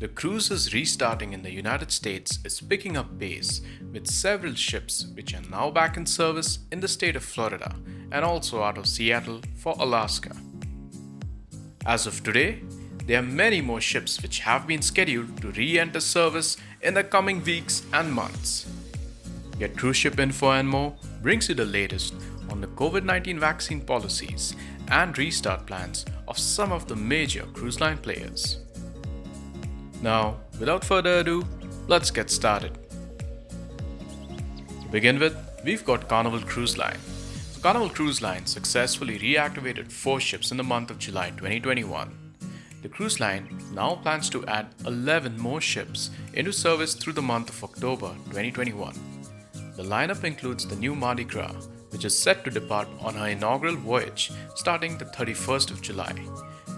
The cruises restarting in the United States is picking up pace with several ships which are now back in service in the state of Florida and also out of Seattle for Alaska. As of today, there are many more ships which have been scheduled to re-enter service in the coming weeks and months. Get Cruise Ship Info and More brings you the latest on the COVID-19 vaccine policies and restart plans of some of the major cruise line players. Now, without further ado, let's get started. To begin with, we've got Carnival Cruise Line. Carnival Cruise Line successfully reactivated 4 ships in the month of July 2021. The cruise line now plans to add 11 more ships into service through the month of October 2021. The lineup includes the new Mardi Gras, which is set to depart on her inaugural voyage starting the 31st of July,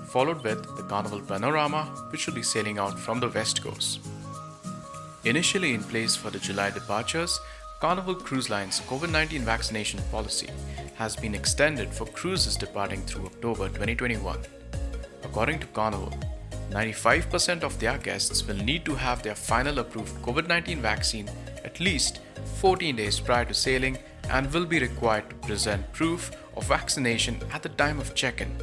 followed with the Carnival Panorama, which will be sailing out from the West Coast. Initially in place for the July departures, Carnival Cruise Line's COVID-19 vaccination policy has been extended for cruises departing through October 2021. According to Carnival, 95% of their guests will need to have their final approved COVID-19 vaccine at least 14 days prior to sailing and will be required to present proof of vaccination at the time of check-in.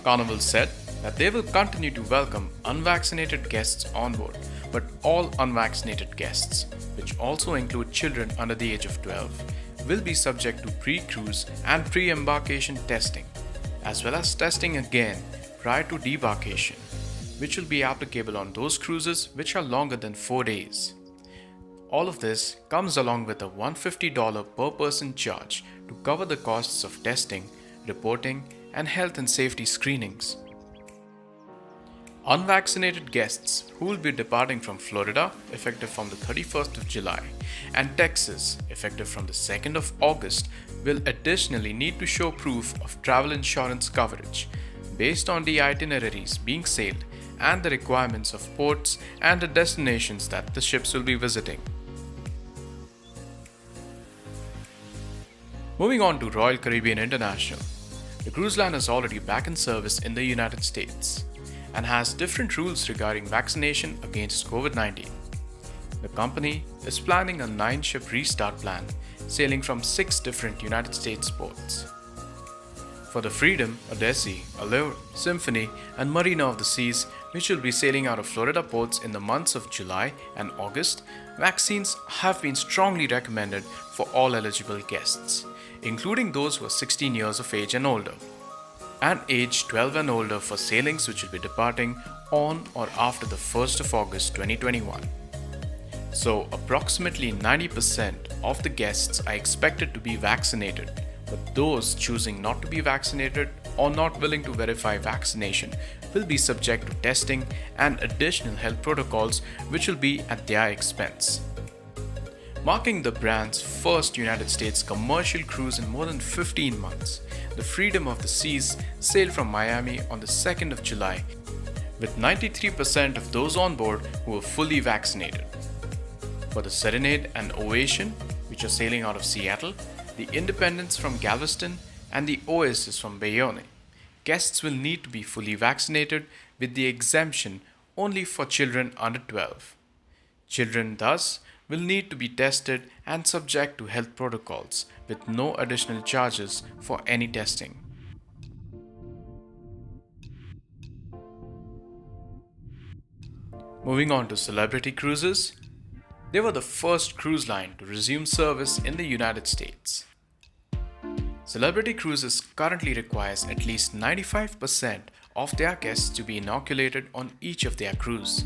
Carnival said that they will continue to welcome unvaccinated guests on board, but all unvaccinated guests, which also include children under the age of 12, will be subject to pre-cruise and pre-embarkation testing, as well as testing again prior to debarkation, which will be applicable on those cruises which are longer than 4 days. All of this comes along with a $150 per person charge to cover the costs of testing, reporting, and health and safety screenings. Unvaccinated guests who will be departing from Florida effective from the 31st of July and Texas effective from the 2nd of August will additionally need to show proof of travel insurance coverage based on the itineraries being sailed and the requirements of ports and the destinations that the ships will be visiting. Moving on to Royal Caribbean International. The cruise line is already back in service in the United States and has different rules regarding vaccination against COVID-19. The company is planning a 9-ship restart plan sailing from 6 different United States ports. For the Freedom, Odyssey, Allure, Symphony, and Marina of the Seas, which will be sailing out of Florida ports in the months of July and August, vaccines have been strongly recommended for all eligible guests, including those who are 16 years of age and older, and age 12 and older for sailings which will be departing on or after the 1st of August 2021. So approximately 90% of the guests are expected to be vaccinated, but those choosing not to be vaccinated or not willing to verify vaccination will be subject to testing and additional health protocols which will be at their expense. Marking the brand's first United States commercial cruise in more than 15 months, the Freedom of the Seas sailed from Miami on the 2nd of July, with 93% of those on board who were fully vaccinated. For the Serenade and Ovation, which are sailing out of Seattle, the Independence from Galveston, and the Oasis from Bayonne, guests will need to be fully vaccinated with the exemption only for children under 12. Children thus will need to be tested and subject to health protocols with no additional charges for any testing. Moving on to Celebrity Cruises. They were the first cruise line to resume service in the United States. Celebrity Cruises currently requires at least 95% of their guests to be inoculated on each of their cruise.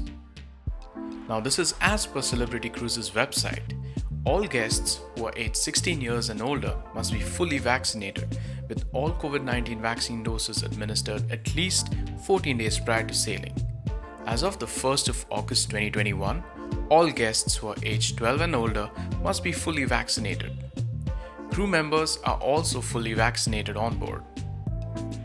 Now this is as per Celebrity Cruises website. All guests who are aged 16 years and older must be fully vaccinated with all COVID-19 vaccine doses administered at least 14 days prior to sailing. As of the 1st of August 2021, all guests who are aged 12 and older must be fully vaccinated. Crew members are also fully vaccinated on board.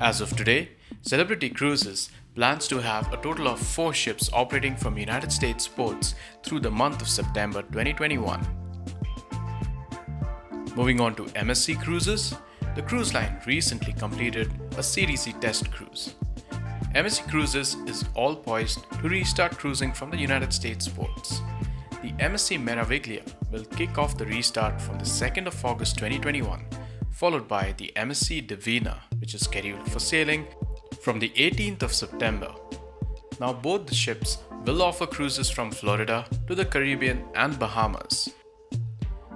As of today, Celebrity Cruises plans to have a total of 4 ships operating from United States ports through the month of September 2021. Moving on to MSC Cruises, the cruise line recently completed a Series C test cruise. MSC Cruises is all poised to restart cruising from the United States ports. The MSC Meraviglia will kick off the restart from the 2nd of August 2021, followed by the MSC Divina, which is scheduled for sailing from the 18th of September. Now both the ships will offer cruises from Florida to the Caribbean and Bahamas.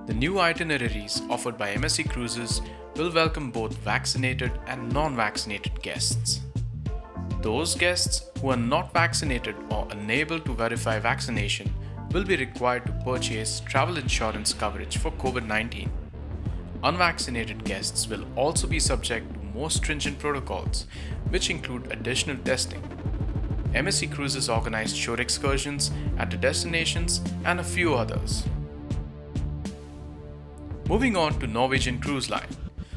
The new itineraries offered by MSC Cruises will welcome both vaccinated and non-vaccinated guests. Those guests who are not vaccinated or unable to verify vaccination will be required to purchase travel insurance coverage for COVID-19. Unvaccinated guests will also be subject to more stringent protocols, which include additional testing. MSC Cruises organized shore excursions at the destinations and a few others. Moving on to Norwegian Cruise Line.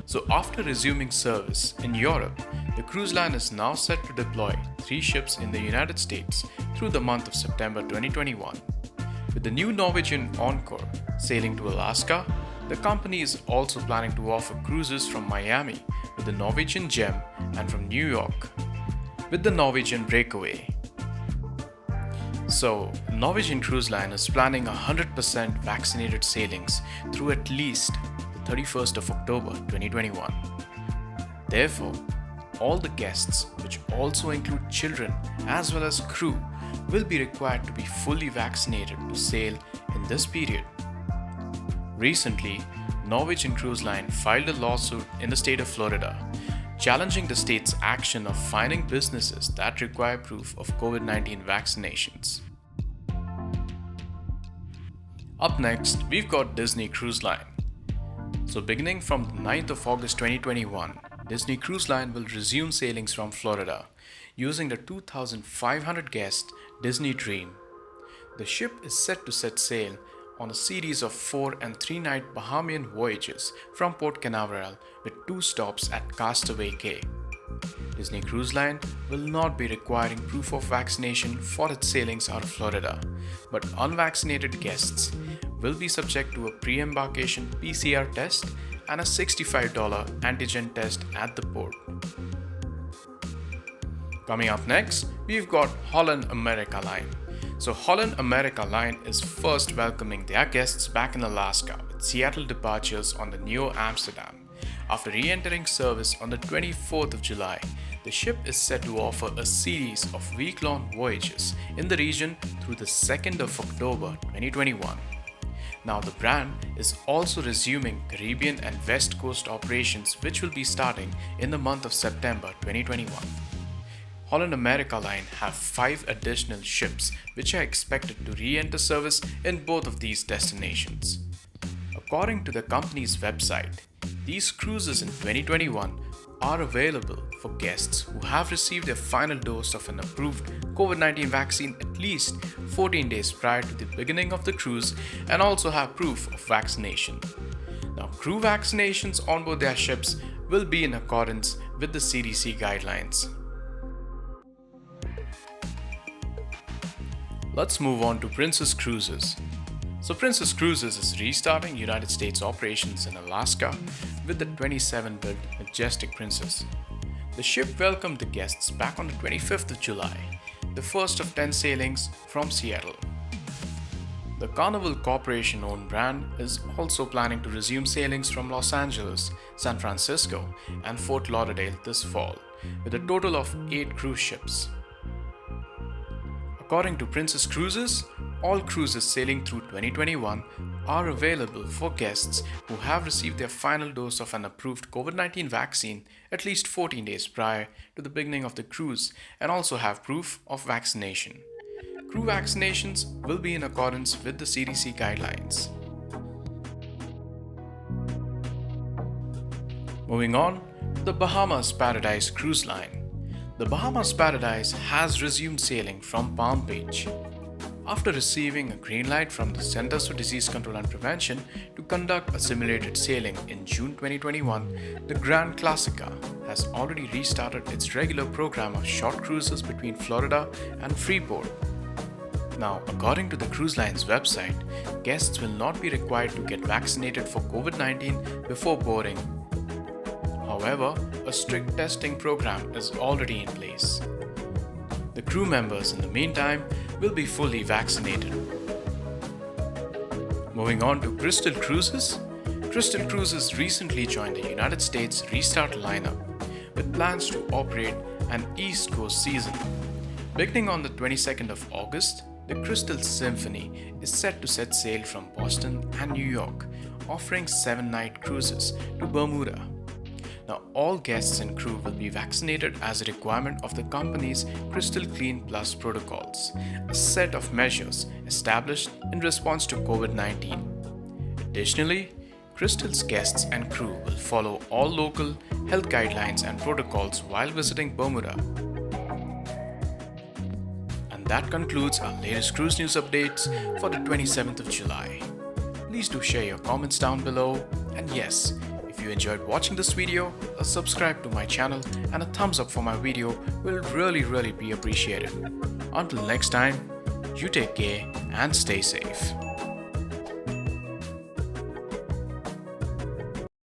So after resuming service in Europe, the cruise line is now set to deploy 3 ships in the United States through the month of September 2021. With the new Norwegian Encore sailing to Alaska, the company is also planning to offer cruises from Miami with the Norwegian Gem and from New York with the Norwegian Breakaway. So, Norwegian Cruise Line is planning 100% vaccinated sailings through at least the 31st of October 2021. Therefore, all the guests, which also include children as well as crew, will be required to be fully vaccinated to sail in this period. Recently, Norwegian Cruise Line filed a lawsuit in the state of Florida, challenging the state's action of fining businesses that require proof of COVID-19 vaccinations. Up next, we've got Disney Cruise Line. So beginning from the 9th of August 2021, Disney Cruise Line will resume sailings from Florida using the 2,500 guest Disney Dream. The ship is set to set sail on a series of 4 and 3 night Bahamian voyages from Port Canaveral with 2 stops at Castaway Cay. Disney Cruise Line will not be requiring proof of vaccination for its sailings out of Florida, but unvaccinated guests will be subject to a pre-embarkation PCR test and a $65 antigen test at the port. Coming up next, we've got Holland America Line. So Holland America Line is first welcoming their guests back in Alaska with Seattle departures on the Neo Amsterdam. After re-entering service on the 24th of July, the ship is set to offer a series of week-long voyages in the region through the 2nd of October 2021. Now the brand is also resuming Caribbean and West Coast operations, which will be starting in the month of September 2021. Holland America Line have 5 additional ships which are expected to re-enter service in both of these destinations. According to the company's website, these cruises in 2021 are available for guests who have received their final dose of an approved COVID-19 vaccine at least 14 days prior to the beginning of the cruise and also have proof of vaccination. Now, crew vaccinations on board their ships will be in accordance with the CDC guidelines. Let's move on to Princess Cruises. So Princess Cruises is restarting United States operations in Alaska with the 27-built Majestic Princess. The ship welcomed the guests back on the 25th of July, the first of 10 sailings from Seattle. The Carnival Corporation-owned brand is also planning to resume sailings from Los Angeles, San Francisco, and Fort Lauderdale this fall, with a total of 8 cruise ships. According to Princess Cruises, all cruises sailing through 2021 are available for guests who have received their final dose of an approved COVID-19 vaccine at least 14 days prior to the beginning of the cruise and also have proof of vaccination. Crew vaccinations will be in accordance with the CDC guidelines. Moving on to the Bahamas Paradise Cruise Line. The Bahamas Paradise has resumed sailing from Palm Beach. After receiving a green light from the Centers for Disease Control and Prevention to conduct a simulated sailing in June 2021, the Grand Classica has already restarted its regular program of short cruises between Florida and Freeport. Now, according to the cruise line's website, guests will not be required to get vaccinated for COVID-19 before boarding. However, a strict testing program is already in place. The crew members, in the meantime, will be fully vaccinated. Moving on to Crystal Cruises. Crystal Cruises recently joined the United States Restart lineup with plans to operate an East Coast season. Beginning on the 22nd of August, the Crystal Symphony is set to set sail from Boston and New York, offering 7-night cruises to Bermuda. Now, all guests and crew will be vaccinated as a requirement of the company's Crystal Clean Plus protocols, a set of measures established in response to COVID-19. Additionally, Crystal's guests and crew will follow all local health guidelines and protocols while visiting Bermuda. And that concludes our latest cruise news updates for the 27th of July. Please do share your comments down below, and yes, if you enjoyed watching this video, a subscribe to my channel and a thumbs up for my video will really be appreciated. Until next time, you take care and stay safe.